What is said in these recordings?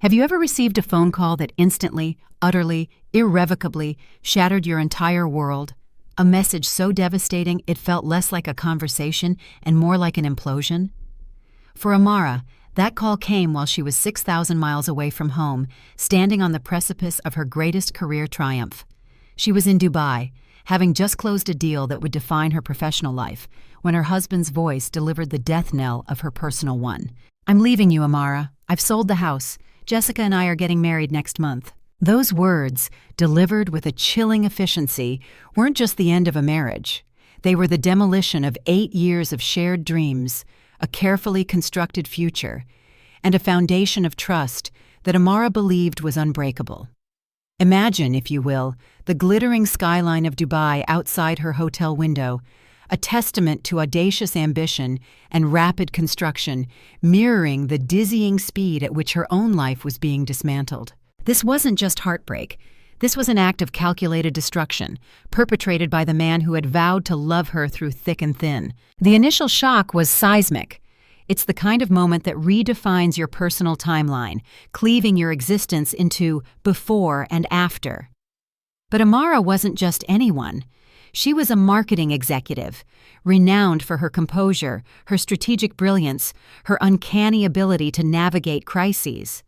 Have you ever received a phone call that instantly, utterly, irrevocably shattered your entire world? A message so devastating it felt less like a conversation and more like an implosion? For Amara, that call came while she was 6,000 miles away from home, standing on the precipice of her greatest career triumph. She was in Dubai, having just closed a deal that would define her professional life, when her husband's voice delivered the death knell of her personal one. "I'm leaving you, Amara. I've sold the house. Jessica and I are getting married next month." Those words, delivered with a chilling efficiency, weren't just the end of a marriage. They were the demolition of 8 years of shared dreams, a carefully constructed future, and a foundation of trust that Amara believed was unbreakable. Imagine, if you will, the glittering skyline of Dubai outside her hotel window, a testament to audacious ambition and rapid construction, mirroring the dizzying speed at which her own life was being dismantled. This wasn't just heartbreak. This was an act of calculated destruction, perpetrated by the man who had vowed to love her through thick and thin. The initial shock was seismic. It's the kind of moment that redefines your personal timeline, cleaving your existence into before and after. But Amara wasn't just anyone. She was a marketing executive, renowned for her composure, her strategic brilliance, her uncanny ability to navigate crises.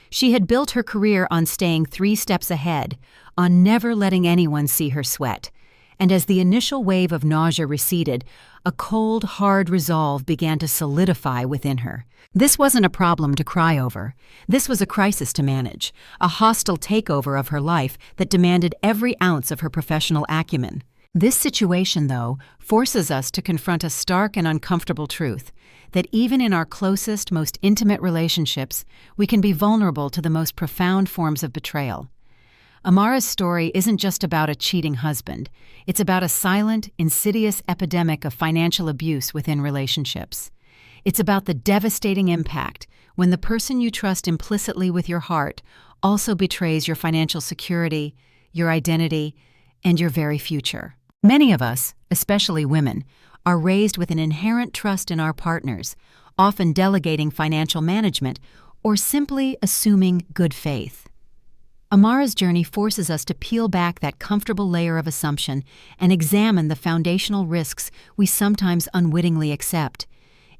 She had built her career on staying 3 steps ahead, on never letting anyone see her sweat. And as the initial wave of nausea receded, a cold, hard resolve began to solidify within her. This wasn't a problem to cry over. This was a crisis to manage, a hostile takeover of her life that demanded every ounce of her professional acumen. This situation, though, forces us to confront a stark and uncomfortable truth, that even in our closest, most intimate relationships, we can be vulnerable to the most profound forms of betrayal. Amara's story isn't just about a cheating husband. It's about a silent, insidious epidemic of financial abuse within relationships. It's about the devastating impact when the person you trust implicitly with your heart also betrays your financial security, your identity, and your very future. Many of us, especially women, are raised with an inherent trust in our partners, often delegating financial management or simply assuming good faith. Amara's journey forces us to peel back that comfortable layer of assumption and examine the foundational risks we sometimes unwittingly accept.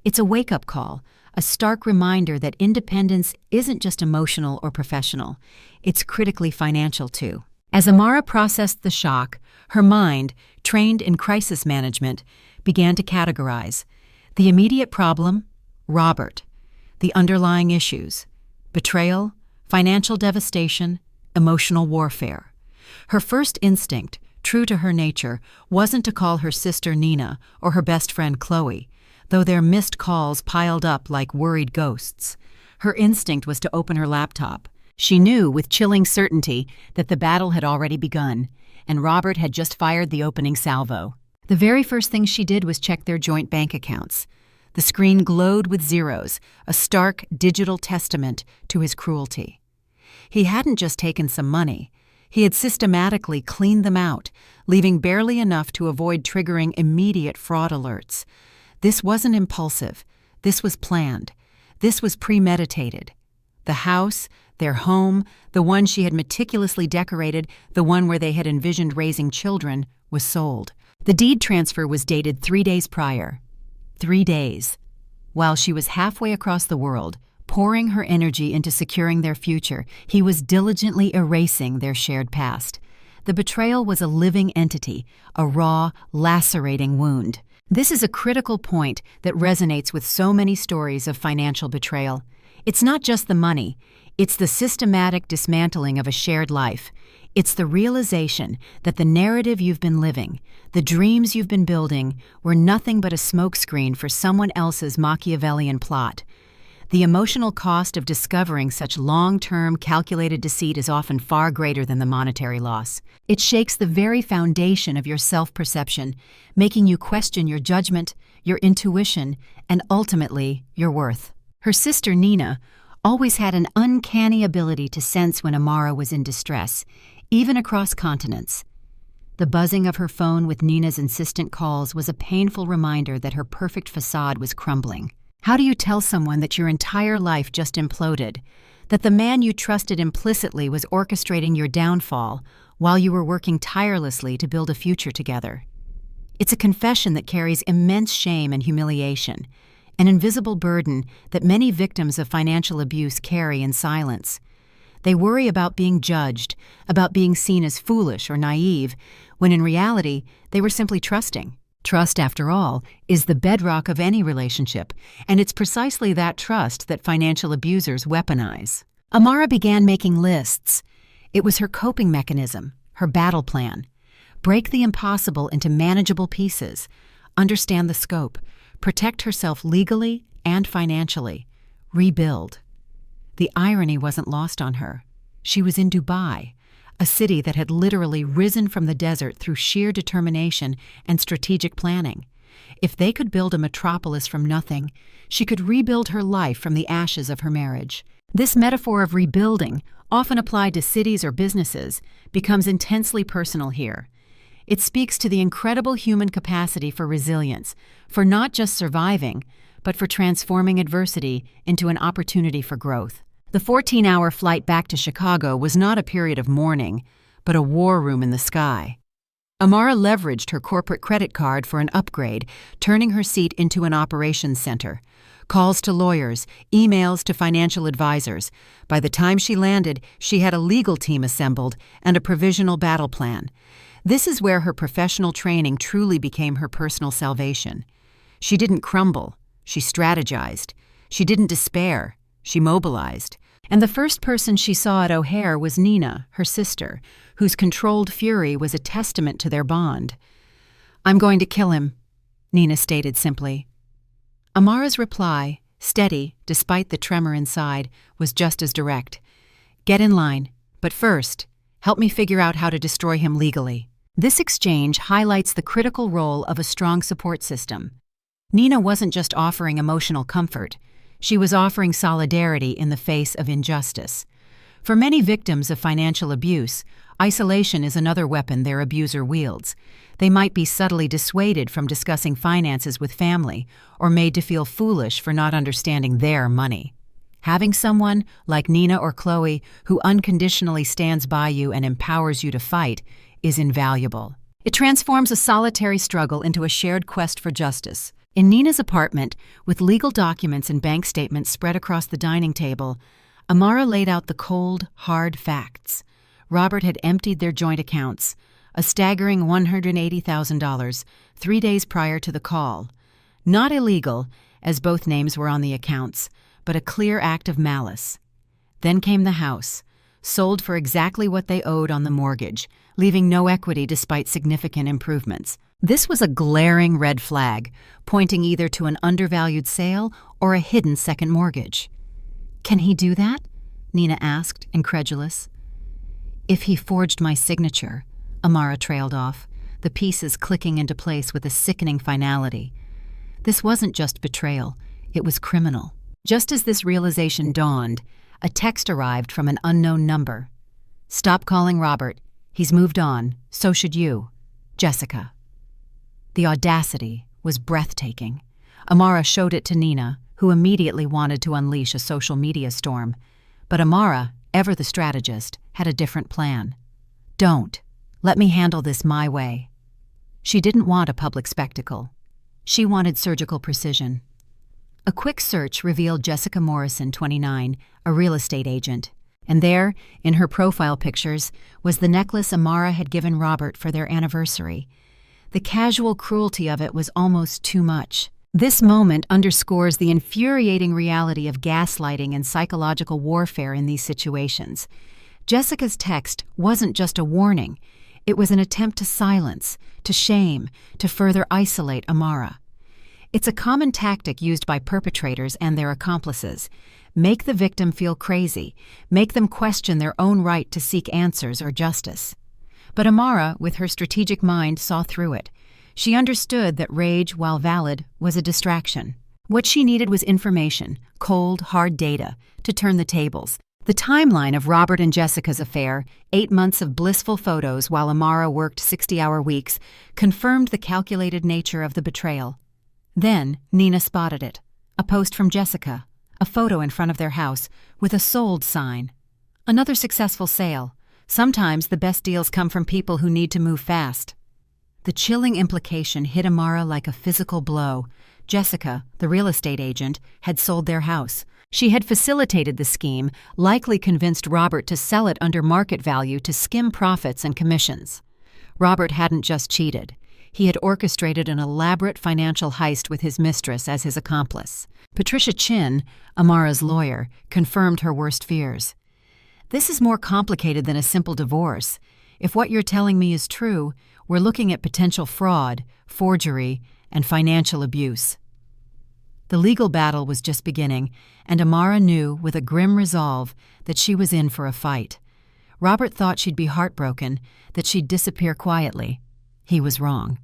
It's a wake-up call, a stark reminder that independence isn't just emotional or professional, it's critically financial too. As Amara processed the shock, her mind, trained in crisis management, began to categorize. The immediate problem, Robert. The underlying issues, betrayal, financial devastation, emotional warfare. Her first instinct, true to her nature, wasn't to call her sister Nina or her best friend Chloe, though their missed calls piled up like worried ghosts. Her instinct was to open her laptop. She knew with chilling certainty that the battle had already begun, and Robert had just fired the opening salvo. The very first thing she did was check their joint bank accounts. The screen glowed with zeros, a stark digital testament to his cruelty. He hadn't just taken some money. He had systematically cleaned them out, leaving barely enough to avoid triggering immediate fraud alerts. This wasn't impulsive. This was planned. This was premeditated. The house, their home, the one she had meticulously decorated, the one where they had envisioned raising children, was sold. The deed transfer was dated 3 days prior. 3 days. While she was halfway across the world, pouring her energy into securing their future, he was diligently erasing their shared past. The betrayal was a living entity, a raw, lacerating wound. This is a critical point that resonates with so many stories of financial betrayal. It's not just the money. It's the systematic dismantling of a shared life. It's the realization that the narrative you've been living, the dreams you've been building, were nothing but a smokescreen for someone else's Machiavellian plot. The emotional cost of discovering such long-term, calculated deceit is often far greater than the monetary loss. It shakes the very foundation of your self-perception, making you question your judgment, your intuition, and ultimately, your worth. Her sister, Nina, always had an uncanny ability to sense when Amara was in distress, even across continents. The buzzing of her phone with Nina's insistent calls was a painful reminder that her perfect facade was crumbling. How do you tell someone that your entire life just imploded, that the man you trusted implicitly was orchestrating your downfall while you were working tirelessly to build a future together. It's a confession that carries immense shame and humiliation, an invisible burden that many victims of financial abuse carry in silence. They worry about being judged, about being seen as foolish or naive, when in reality, they were simply trusting. Trust, after all, is the bedrock of any relationship, and it's precisely that trust that financial abusers weaponize. Amara began making lists. It was her coping mechanism, her battle plan. Break the impossible into manageable pieces, understand the scope, protect herself legally and financially, rebuild. The irony wasn't lost on her. She was in Dubai, a city that had literally risen from the desert through sheer determination and strategic planning. If they could build a metropolis from nothing, she could rebuild her life from the ashes of her marriage. This metaphor of rebuilding, often applied to cities or businesses, becomes intensely personal here. It speaks to the incredible human capacity for resilience, for not just surviving, but for transforming adversity into an opportunity for growth. The 14-hour flight back to Chicago was not a period of mourning, but a war room in the sky. Amara leveraged her corporate credit card for an upgrade, turning her seat into an operations center. Calls to lawyers, emails to financial advisors. By the time she landed, she had a legal team assembled and a provisional battle plan. This is where her professional training truly became her personal salvation. She didn't crumble. She strategized. She didn't despair. She mobilized. And the first person she saw at O'Hare was Nina, her sister, whose controlled fury was a testament to their bond. "I'm going to kill him," Nina stated simply. Amara's reply, steady despite the tremor inside, was just as direct. "Get in line, but first, help me figure out how to destroy him legally." This exchange highlights the critical role of a strong support system. Nina wasn't just offering emotional comfort. She was offering solidarity in the face of injustice. For many victims of financial abuse, isolation is another weapon their abuser wields. They might be subtly dissuaded from discussing finances with family or made to feel foolish for not understanding their money. Having someone, like Nina or Chloe, who unconditionally stands by you and empowers you to fight is invaluable. It transforms a solitary struggle into a shared quest for justice. In Nina's apartment, with legal documents and bank statements spread across the dining table, Amara laid out the cold, hard facts. Robert had emptied their joint accounts, a staggering $180,000, 3 days prior to the call. Not illegal, as both names were on the accounts, but a clear act of malice. Then came the house, sold for exactly what they owed on the mortgage, leaving no equity despite significant improvements. This was a glaring red flag, pointing either to an undervalued sale or a hidden second mortgage. "Can he do that?" Nina asked, incredulous. "If he forged my signature," Amara trailed off, the pieces clicking into place with a sickening finality. This wasn't just betrayal, it was criminal. Just as this realization dawned, a text arrived from an unknown number. "Stop calling Robert. He's moved on. So should you. Jessica." The audacity was breathtaking. Amara showed it to Nina, who immediately wanted to unleash a social media storm. But Amara, ever the strategist, had a different plan. "Don't. Let me handle this my way." She didn't want a public spectacle. She wanted surgical precision. A quick search revealed Jessica Morrison, 29, a real estate agent. And there, in her profile pictures, was the necklace Amara had given Robert for their anniversary. The casual cruelty of it was almost too much. This moment underscores the infuriating reality of gaslighting and psychological warfare in these situations. Jessica's text wasn't just a warning. It was an attempt to silence, to shame, to further isolate Amara. It's a common tactic used by perpetrators and their accomplices. Make the victim feel crazy, make them question their own right to seek answers or justice. But Amara, with her strategic mind, saw through it. She understood that rage, while valid, was a distraction. What she needed was information, cold, hard data, to turn the tables. The timeline of Robert and Jessica's affair, 8 months of blissful photos while Amara worked 60-hour weeks, confirmed the calculated nature of the betrayal. Then Nina spotted it. A post from Jessica. a photo in front of their house with a sold sign. Another successful sale. Sometimes the best deals come from people who need to move fast. The chilling implication hit Amara like a physical blow. Jessica, the real estate agent, had sold their house. She had facilitated the scheme, likely convinced Robert to sell it under market value to skim profits and commissions. Robert hadn't just cheated. He had orchestrated an elaborate financial heist with his mistress as his accomplice. Patricia Chin, Amara's lawyer, confirmed her worst fears. This is more complicated than a simple divorce. If what you're telling me is true, we're looking at potential fraud, forgery, and financial abuse. The legal battle was just beginning, and Amara knew with a grim resolve that she was in for a fight. Robert thought she'd be heartbroken, that she'd disappear quietly. He was wrong.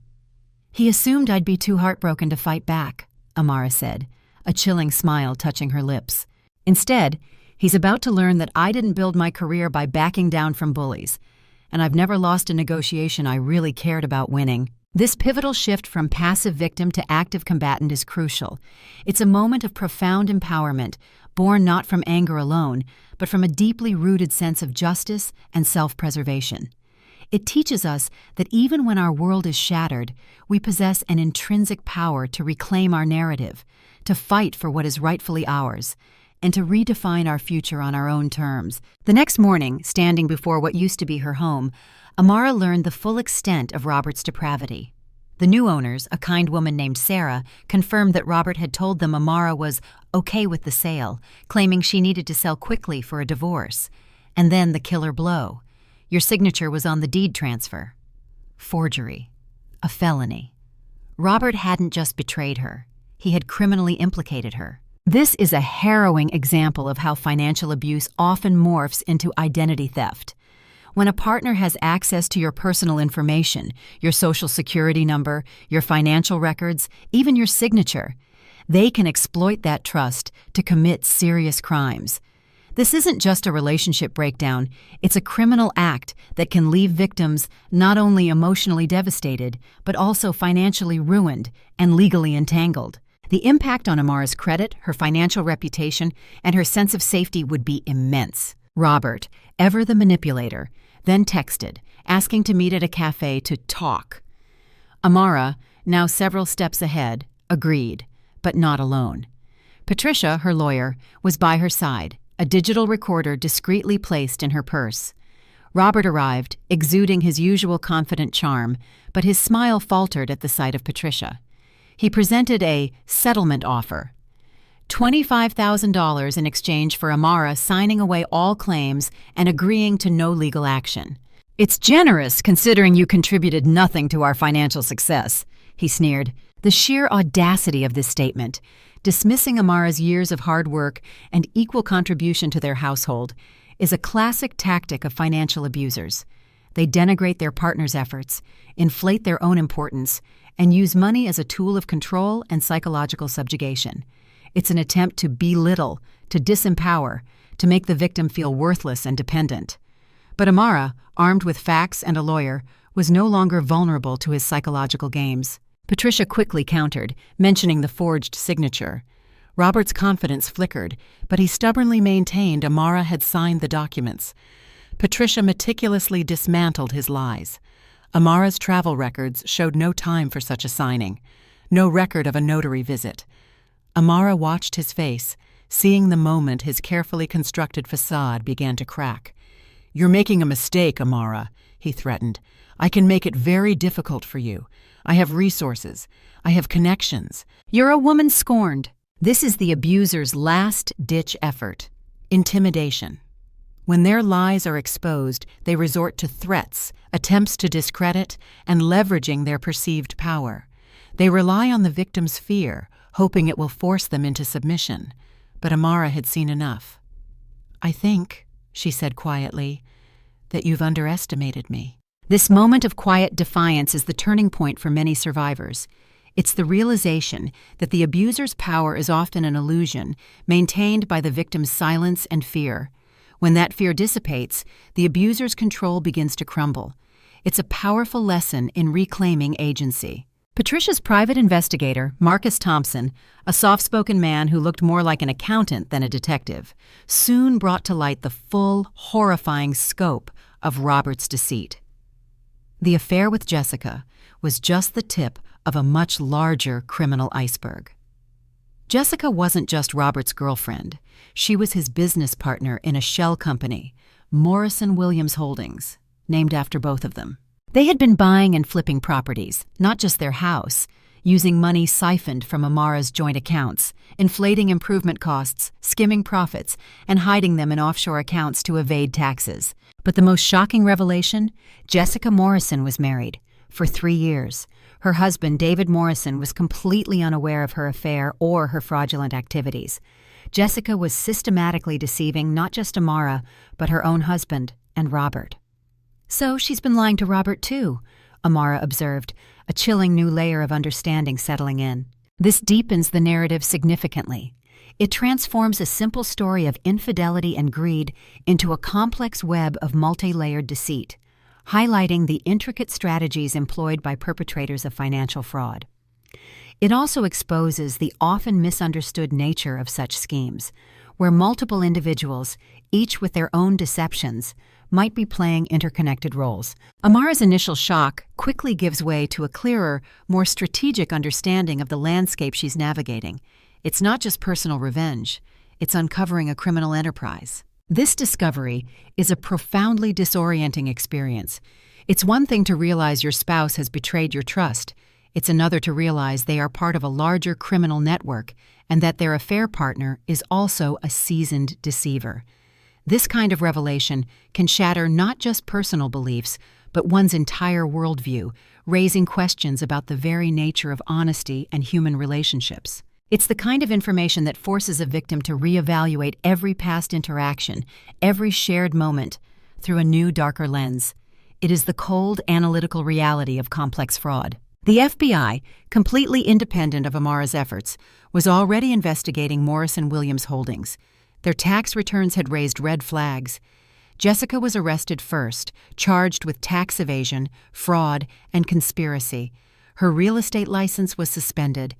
"He assumed I'd be too heartbroken to fight back," Amara said, a chilling smile touching her lips. "Instead, he's about to learn that I didn't build my career by backing down from bullies, and I've never lost a negotiation I really cared about winning." This pivotal shift from passive victim to active combatant is crucial. It's a moment of profound empowerment, born not from anger alone, but from a deeply rooted sense of justice and self-preservation. It teaches us that even when our world is shattered, we possess an intrinsic power to reclaim our narrative, to fight for what is rightfully ours, and to redefine our future on our own terms. The next morning, standing before what used to be her home, Amara learned the full extent of Robert's depravity. The new owners, a kind woman named Sarah, confirmed that Robert had told them Amara was okay with the sale, claiming she needed to sell quickly for a divorce. And then the killer blow. Your signature was on the deed transfer. Forgery. A felony. Robert hadn't just betrayed her. He had criminally implicated her. This is a harrowing example of how financial abuse often morphs into identity theft. When a partner has access to your personal information, your social security number, your financial records, even your signature, they can exploit that trust to commit serious crimes. This isn't just a relationship breakdown, it's a criminal act that can leave victims not only emotionally devastated, but also financially ruined and legally entangled. The impact on Amara's credit, her financial reputation, and her sense of safety would be immense. Robert, ever the manipulator, then texted, asking to meet at a cafe to talk. Amara, now several steps ahead, agreed, but not alone. Patricia, her lawyer, was by her side, a digital recorder discreetly placed in her purse. Robert arrived, exuding his usual confident charm, but his smile faltered at the sight of Patricia. He presented a settlement offer. $25,000 in exchange for Amara signing away all claims and agreeing to no legal action. "It's generous considering you contributed nothing to our financial success," he sneered. The sheer audacity of this statement, dismissing Amara's years of hard work and equal contribution to their household, is a classic tactic of financial abusers. They denigrate their partner's efforts, inflate their own importance, and use money as a tool of control and psychological subjugation. It's an attempt to belittle, to disempower, to make the victim feel worthless and dependent. But Amara, armed with facts and a lawyer, was no longer vulnerable to his psychological games. Patricia quickly countered, mentioning the forged signature. Robert's confidence flickered, but he stubbornly maintained Amara had signed the documents. Patricia meticulously dismantled his lies. Amara's travel records showed no time for such a signing, no record of a notary visit. Amara watched his face, seeing the moment his carefully constructed facade began to crack. "You're making a mistake, Amara," he threatened. "I can make it very difficult for you. I have resources. I have connections." "You're a woman scorned." This is the abuser's last-ditch effort. Intimidation. When their lies are exposed, they resort to threats, attempts to discredit, and leveraging their perceived power. They rely on the victim's fear, hoping it will force them into submission. But Amara had seen enough. "I think," she said quietly, "that you've underestimated me." This moment of quiet defiance is the turning point for many survivors. It's the realization that the abuser's power is often an illusion, maintained by the victim's silence and fear. When that fear dissipates, the abuser's control begins to crumble. It's a powerful lesson in reclaiming agency. Patricia's private investigator, Marcus Thompson, a soft-spoken man who looked more like an accountant than a detective, soon brought to light the full, horrifying scope of Robert's deceit. The affair with Jessica was just the tip of a much larger criminal iceberg. Jessica wasn't just Robert's girlfriend. She was his business partner in a shell company, Morrison Williams Holdings, named after both of them. They had been buying and flipping properties, not just their house, using money siphoned from Amara's joint accounts, inflating improvement costs, skimming profits, and hiding them in offshore accounts to evade taxes. But the most shocking revelation? Jessica Morrison was married for 3 years. Her husband, David Morrison, was completely unaware of her affair or her fraudulent activities. Jessica was systematically deceiving not just Amara, but her own husband and Robert. "So she's been lying to Robert too," Amara observed, a chilling new layer of understanding settling in. This deepens the narrative significantly. It transforms a simple story of infidelity and greed into a complex web of multi-layered deceit, highlighting the intricate strategies employed by perpetrators of financial fraud. It also exposes the often misunderstood nature of such schemes, where multiple individuals, each with their own deceptions, might be playing interconnected roles. Amara's initial shock quickly gives way to a clearer, more strategic understanding of the landscape she's navigating. It's not just personal revenge, it's uncovering a criminal enterprise. This discovery is a profoundly disorienting experience. It's one thing to realize your spouse has betrayed your trust. It's another to realize they are part of a larger criminal network and that their affair partner is also a seasoned deceiver. This kind of revelation can shatter not just personal beliefs, but one's entire worldview, raising questions about the very nature of honesty and human relationships. It's the kind of information that forces a victim to reevaluate every past interaction, every shared moment, through a new, darker lens. It is the cold, analytical reality of complex fraud. The FBI, completely independent of Amara's efforts, was already investigating Morrison Williams Holdings. Their tax returns had raised red flags. Jessica was arrested first, charged with tax evasion, fraud, and conspiracy. Her real estate license was suspended.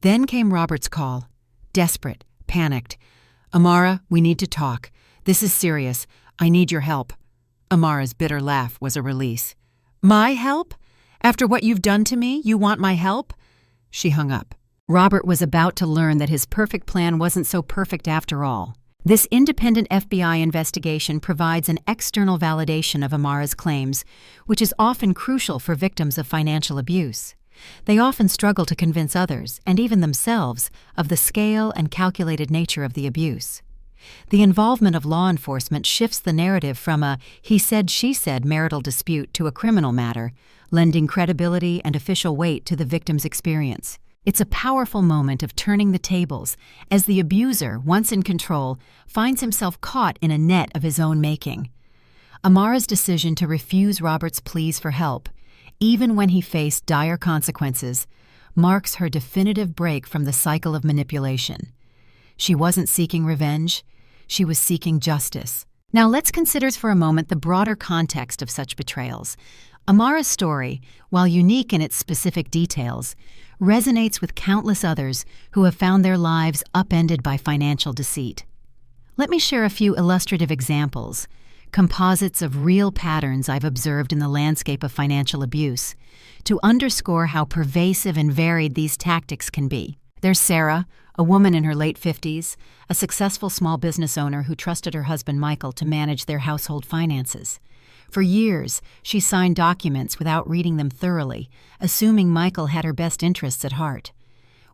Then came Robert's call. Desperate, panicked. "Amara, we need to talk. This is serious. I need your help." Amara's bitter laugh was a release. "My help? After what you've done to me, you want my help?" She hung up. Robert was about to learn that his perfect plan wasn't so perfect after all. This independent FBI investigation provides an external validation of Amara's claims, which is often crucial for victims of financial abuse. They often struggle to convince others, and even themselves, of the scale and calculated nature of the abuse. The involvement of law enforcement shifts the narrative from a he said, she said marital dispute to a criminal matter, lending credibility and official weight to the victim's experience. It's a powerful moment of turning the tables, as the abuser, once in control, finds himself caught in a net of his own making. Amara's decision to refuse Robert's pleas for help, even when he faced dire consequences, marks her definitive break from the cycle of manipulation. She wasn't seeking revenge, she was seeking justice. Now let's consider for a moment the broader context of such betrayals. Amara's story, while unique in its specific details, resonates with countless others who have found their lives upended by financial deceit. Let me share a few illustrative examples, composites of real patterns I've observed in the landscape of financial abuse, to underscore how pervasive and varied these tactics can be. There's Sarah, a woman in her late 50s, a successful small business owner who trusted her husband Michael to manage their household finances. For years, she signed documents without reading them thoroughly, assuming Michael had her best interests at heart.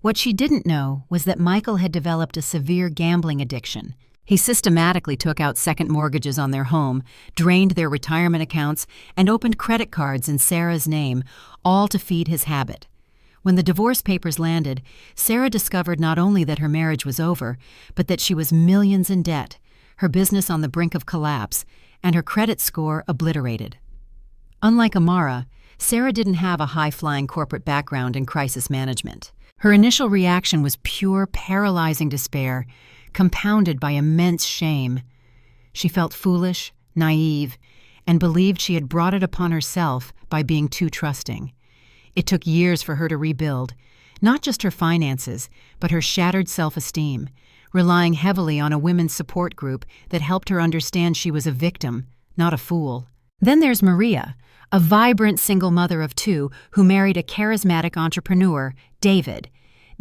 What she didn't know was that Michael had developed a severe gambling addiction. He systematically took out second mortgages on their home, drained their retirement accounts, and opened credit cards in Sarah's name, all to feed his habit. When the divorce papers landed, Sarah discovered not only that her marriage was over, but that she was millions in debt, her business on the brink of collapse, and her credit score obliterated. Unlike Amara, Sarah didn't have a high-flying corporate background in crisis management. Her initial reaction was pure, paralyzing despair, compounded by immense shame. She felt foolish, naive, and believed she had brought it upon herself by being too trusting. It took years for her to rebuild, not just her finances, but her shattered self-esteem, relying heavily on a women's support group that helped her understand she was a victim, not a fool. Then there's Maria, a vibrant single mother of two who married a charismatic entrepreneur, David.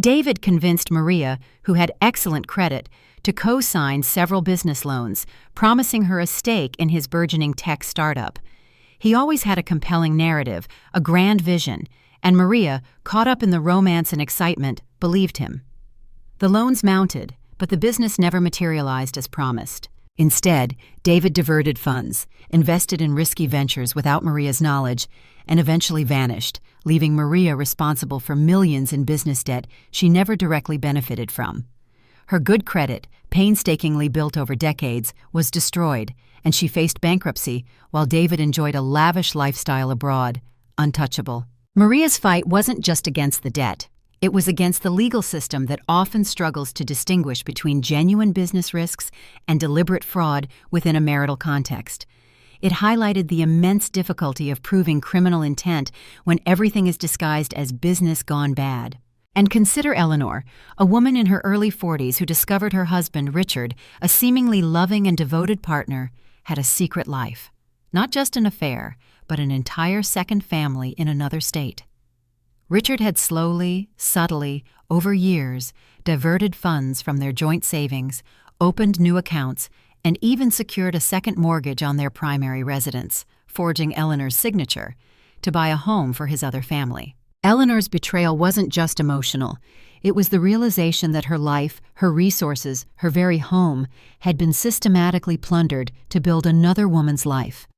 David convinced Maria, who had excellent credit, to co-sign several business loans, promising her a stake in his burgeoning tech startup. He always had a compelling narrative, a grand vision, and Maria, caught up in the romance and excitement, believed him. The loans mounted, but the business never materialized as promised. Instead, David diverted funds, invested in risky ventures without Maria's knowledge, and eventually vanished, leaving Maria responsible for millions in business debt she never directly benefited from. Her good credit, painstakingly built over decades, was destroyed, and she faced bankruptcy while David enjoyed a lavish lifestyle abroad, untouchable. Maria's fight wasn't just against the debt. It was against the legal system that often struggles to distinguish between genuine business risks and deliberate fraud within a marital context. It highlighted the immense difficulty of proving criminal intent when everything is disguised as business gone bad. And consider Eleanor, a woman in her early 40s who discovered her husband, Richard, a seemingly loving and devoted partner, had a secret life. Not just an affair, but an entire second family in another state. Richard had slowly, subtly, over years, diverted funds from their joint savings, opened new accounts, and even secured a second mortgage on their primary residence, forging Eleanor's signature, to buy a home for his other family. Eleanor's betrayal wasn't just emotional. It was the realization that her life, her resources, her very home had been systematically plundered to build another woman's life.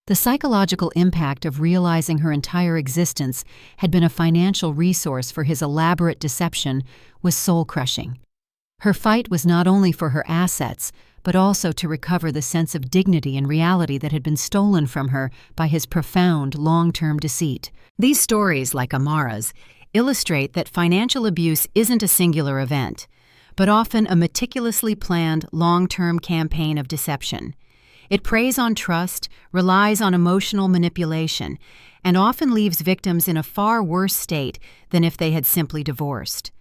The psychological impact of realizing her entire existence had been a financial resource for his elaborate deception was soul-crushing. Her fight was not only for her assets, but also to recover the sense of dignity and reality that had been stolen from her by his profound, long-term deceit. These stories, like Amara's, illustrate that financial abuse isn't a singular event, but often a meticulously planned, long-term campaign of deception. It preys on trust, relies on emotional manipulation, and often leaves victims in a far worse state than if they had simply divorced.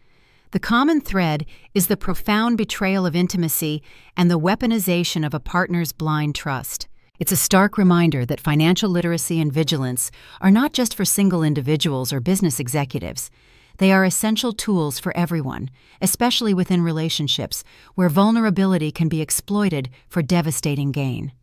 The common thread is the profound betrayal of intimacy and the weaponization of a partner's blind trust. It's a stark reminder that financial literacy and vigilance are not just for single individuals or business executives. They are essential tools for everyone, especially within relationships where vulnerability can be exploited for devastating gain.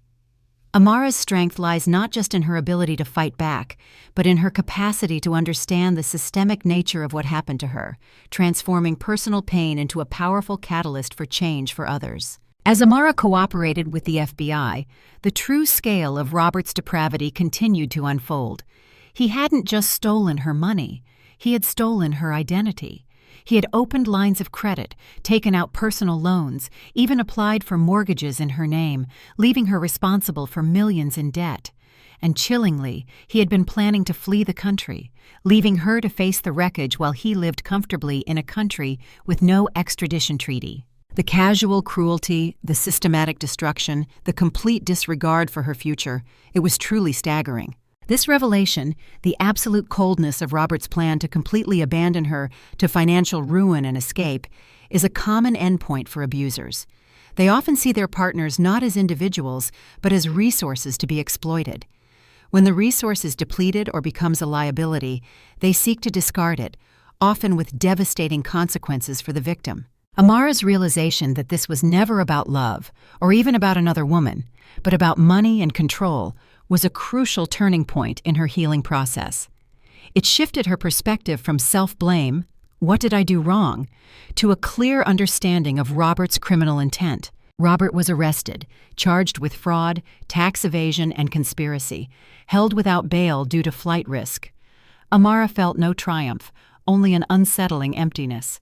Amara's strength lies not just in her ability to fight back, but in her capacity to understand the systemic nature of what happened to her, transforming personal pain into a powerful catalyst for change for others. As Amara cooperated with the FBI, the true scale of Robert's depravity continued to unfold. He hadn't just stolen her money, he had stolen her identity. He had opened lines of credit, taken out personal loans, even applied for mortgages in her name, leaving her responsible for millions in debt. And chillingly, he had been planning to flee the country, leaving her to face the wreckage while he lived comfortably in a country with no extradition treaty. The casual cruelty, the systematic destruction, the complete disregard for her future, it was truly staggering. This revelation, the absolute coldness of Robert's plan to completely abandon her to financial ruin and escape, is a common endpoint for abusers. They often see their partners not as individuals, but as resources to be exploited. When the resource is depleted or becomes a liability, they seek to discard it, often with devastating consequences for the victim. Amara's realization that this was never about love, or even about another woman, but about money and control, was a crucial turning point in her healing process. It shifted her perspective from self-blame, "What did I do wrong?" to a clear understanding of Robert's criminal intent. Robert was arrested, charged with fraud, tax evasion, and conspiracy, held without bail due to flight risk. Amara felt no triumph, only an unsettling emptiness.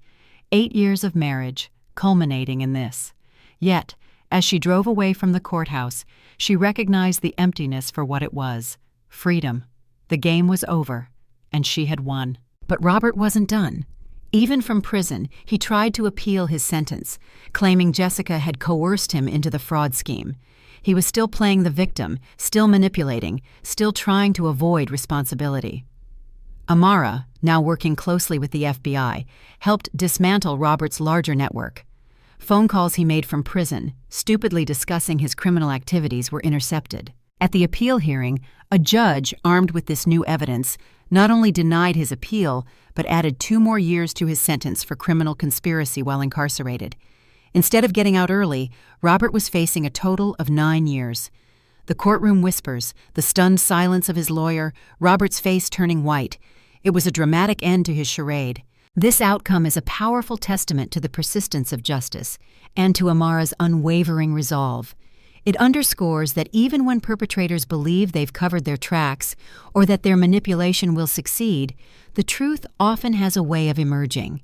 8 years of marriage, culminating in this. Yet, as she drove away from the courthouse, she recognized the emptiness for what it was: freedom. The game was over, and she had won. But Robert wasn't done. Even from prison, he tried to appeal his sentence, claiming Jessica had coerced him into the fraud scheme. He was still playing the victim, still manipulating, still trying to avoid responsibility. Amara, now working closely with the FBI, helped dismantle Robert's larger network. Phone calls he made from prison, stupidly discussing his criminal activities, were intercepted. At the appeal hearing, a judge, armed with this new evidence, not only denied his appeal, but added 2 more years to his sentence for criminal conspiracy while incarcerated. Instead of getting out early, Robert was facing a total of 9 years. The courtroom whispers, the stunned silence of his lawyer, Robert's face turning white. It was a dramatic end to his charade. This outcome is a powerful testament to the persistence of justice and to Amara's unwavering resolve. It underscores that even when perpetrators believe they've covered their tracks or that their manipulation will succeed, the truth often has a way of emerging.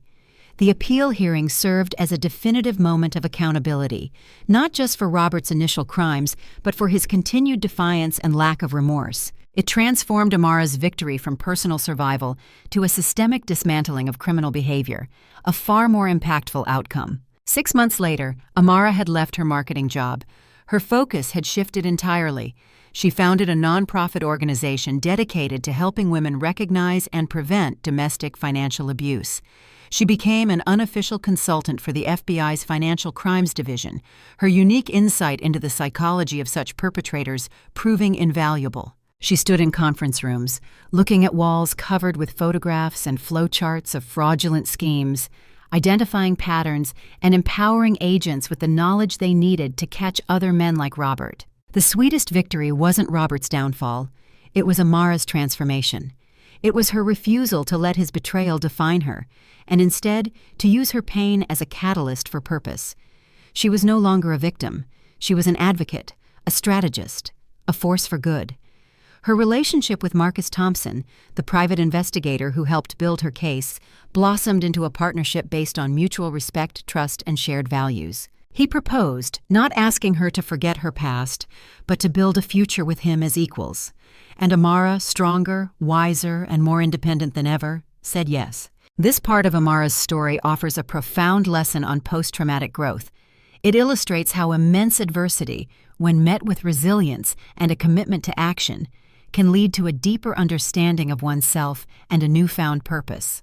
The appeal hearing served as a definitive moment of accountability, not just for Robert's initial crimes, but for his continued defiance and lack of remorse. It transformed Amara's victory from personal survival to a systemic dismantling of criminal behavior, a far more impactful outcome. 6 months later, Amara had left her marketing job. Her focus had shifted entirely. She founded a nonprofit organization dedicated to helping women recognize and prevent domestic financial abuse. She became an unofficial consultant for the FBI's Financial Crimes Division, her unique insight into the psychology of such perpetrators proving invaluable. She stood in conference rooms, looking at walls covered with photographs and flowcharts of fraudulent schemes, identifying patterns and empowering agents with the knowledge they needed to catch other men like Robert. The sweetest victory wasn't Robert's downfall. It was Amara's transformation. It was her refusal to let his betrayal define her, and instead to use her pain as a catalyst for purpose. She was no longer a victim. She was an advocate, a strategist, a force for good. Her relationship with Marcus Thompson, the private investigator who helped build her case, blossomed into a partnership based on mutual respect, trust, and shared values. He proposed, not asking her to forget her past, but to build a future with him as equals. And Amara, stronger, wiser, and more independent than ever, said yes. This part of Amara's story offers a profound lesson on post-traumatic growth. It illustrates how immense adversity, when met with resilience and a commitment to action, can lead to a deeper understanding of oneself and a newfound purpose.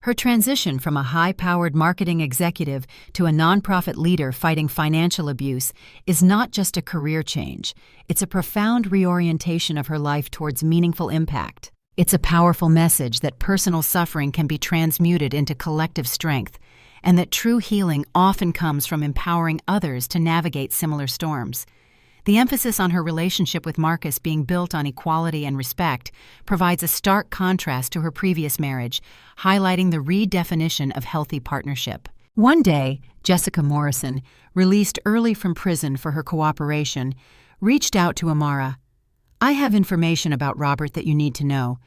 Her transition from a high-powered marketing executive to a nonprofit leader fighting financial abuse is not just a career change. It's a profound reorientation of her life towards meaningful impact. It's a powerful message that personal suffering can be transmuted into collective strength, and that true healing often comes from empowering others to navigate similar storms. The emphasis on her relationship with Marcus being built on equality and respect provides a stark contrast to her previous marriage, highlighting the redefinition of healthy partnership. One day, Jessica Morrison, released early from prison for her cooperation, reached out to Amara. "I have information about Robert that you need to know.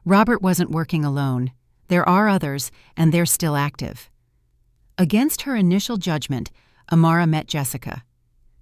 Robert wasn't working alone. There are others, and they're still active." Against her initial judgment, Amara met Jessica.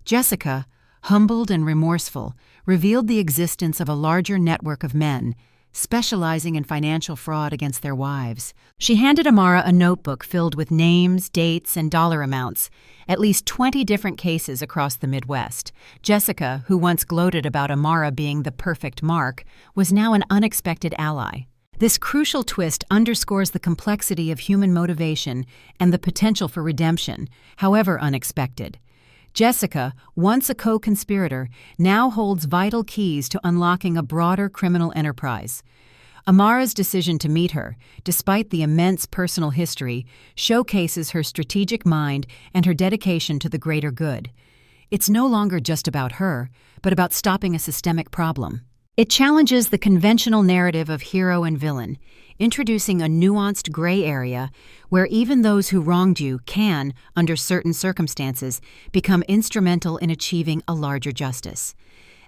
Jessica, humbled and remorseful, revealed the existence of a larger network of men, specializing in financial fraud against their wives. She handed Amara a notebook filled with names, dates, and dollar amounts, at least 20 different cases across the Midwest. Jessica, who once gloated about Amara being the perfect mark, was now an unexpected ally. This crucial twist underscores the complexity of human motivation and the potential for redemption, however unexpected. Jessica, once a co-conspirator, now holds vital keys to unlocking a broader criminal enterprise. Amara's decision to meet her, despite the immense personal history, showcases her strategic mind and her dedication to the greater good. It's no longer just about her, but about stopping a systemic problem. It challenges the conventional narrative of hero and villain, introducing a nuanced gray area where even those who wronged you can, under certain circumstances, become instrumental in achieving a larger justice.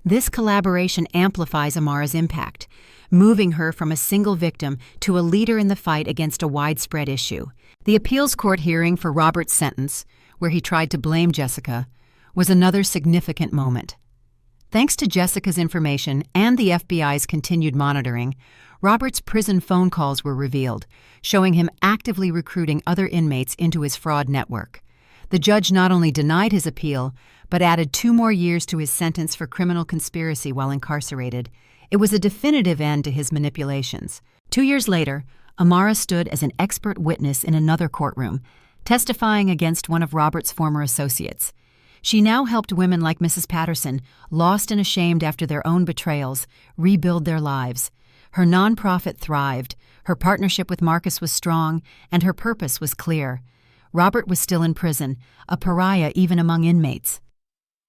This collaboration amplifies Amara's impact, moving her from a single victim to a leader in the fight against a widespread issue. The appeals court hearing for Robert's sentence, where he tried to blame Jessica, was another significant moment. Thanks to Jessica's information and the FBI's continued monitoring, Robert's prison phone calls were revealed, showing him actively recruiting other inmates into his fraud network. The judge not only denied his appeal, but added 2 more years to his sentence for criminal conspiracy while incarcerated. It was a definitive end to his manipulations. 2 years later, Amara stood as an expert witness in another courtroom, testifying against one of Robert's former associates. She now helped women like Mrs. Patterson, lost and ashamed after their own betrayals, rebuild their lives. Her nonprofit thrived, her partnership with Marcus was strong, and her purpose was clear. Robert was still in prison, a pariah even among inmates.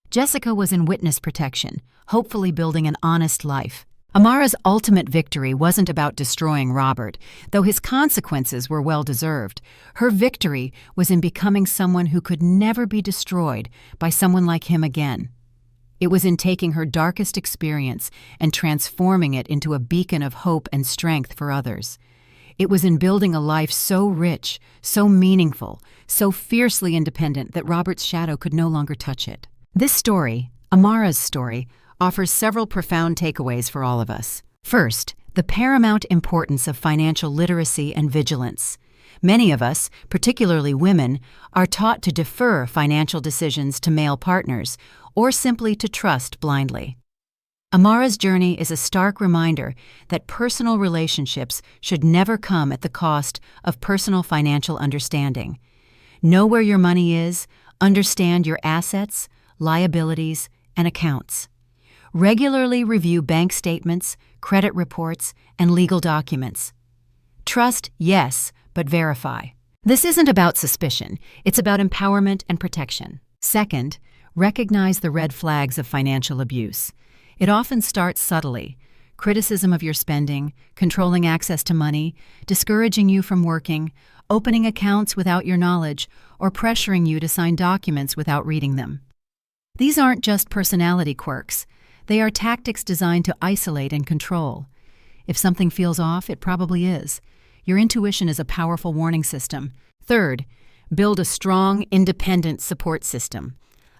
Jessica was in witness protection, hopefully building an honest life. Amara's ultimate victory wasn't about destroying Robert, though his consequences were well-deserved. Her victory was in becoming someone who could never be destroyed by someone like him again. It was in taking her darkest experience and transforming it into a beacon of hope and strength for others. It was in building a life so rich, so meaningful, so fiercely independent that Robert's shadow could no longer touch it. This story, Amara's story, offers several profound takeaways for all of us. First, the paramount importance of financial literacy and vigilance. Many of us, particularly women, are taught to defer financial decisions to male partners or simply to trust blindly. Amara's journey is a stark reminder that personal relationships should never come at the cost of personal financial understanding. Know where your money is, understand your assets, liabilities, and accounts. Regularly review bank statements, credit reports, and legal documents. Trust, yes, but verify. This isn't about suspicion, it's about empowerment and protection. Second, recognize the red flags of financial abuse. It often starts subtly: criticism of your spending, controlling access to money, discouraging you from working, opening accounts without your knowledge, or pressuring you to sign documents without reading them. These aren't just personality quirks. They are tactics designed to isolate and control. If something feels off, it probably is. Your intuition is a powerful warning system. Third, build a strong, independent support system.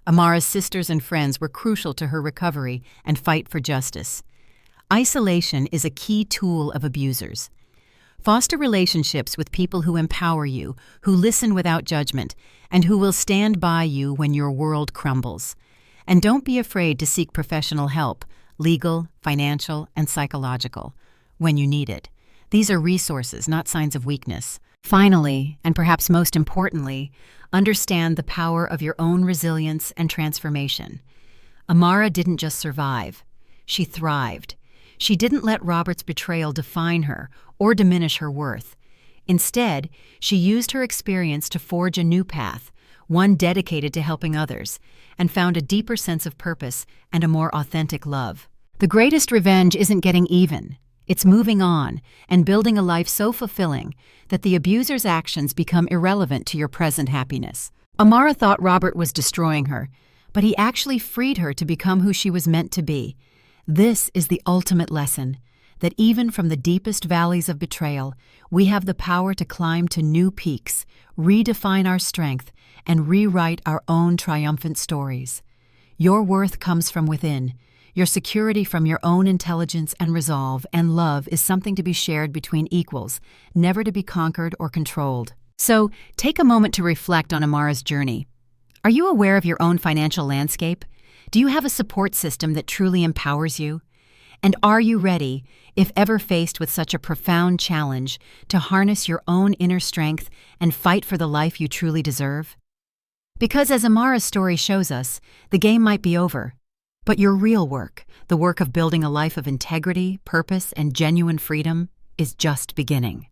Amara's sisters and friends were crucial to her recovery and fight for justice. Isolation is a key tool of abusers. Foster relationships with people who empower you, who listen without judgment, and who will stand by you when your world crumbles. And don't be afraid to seek professional help, legal, financial, and psychological, when you need it. These are resources, not signs of weakness. Finally, and perhaps most importantly, understand the power of your own resilience and transformation. Amara didn't just survive, she thrived. She didn't let Robert's betrayal define her or diminish her worth. Instead, she used her experience to forge a new path, one dedicated to helping others, and found a deeper sense of purpose and a more authentic love. The greatest revenge isn't getting even. It's moving on and building a life so fulfilling that the abuser's actions become irrelevant to your present happiness. Amara thought Robert was destroying her, but he actually freed her to become who she was meant to be. This is the ultimate lesson, that even from the deepest valleys of betrayal, we have the power to climb to new peaks, redefine our strength, and rewrite our own triumphant stories. Your worth comes from within. Your security from your own intelligence and resolve, and love is something to be shared between equals, never to be conquered or controlled. So, take a moment to reflect on Amara's journey. Are you aware of your own financial landscape? Do you have a support system that truly empowers you? And are you ready, if ever faced with such a profound challenge, to harness your own inner strength and fight for the life you truly deserve? Because as Amara's story shows us, the game might be over, but your real work, the work of building a life of integrity, purpose, and genuine freedom, is just beginning.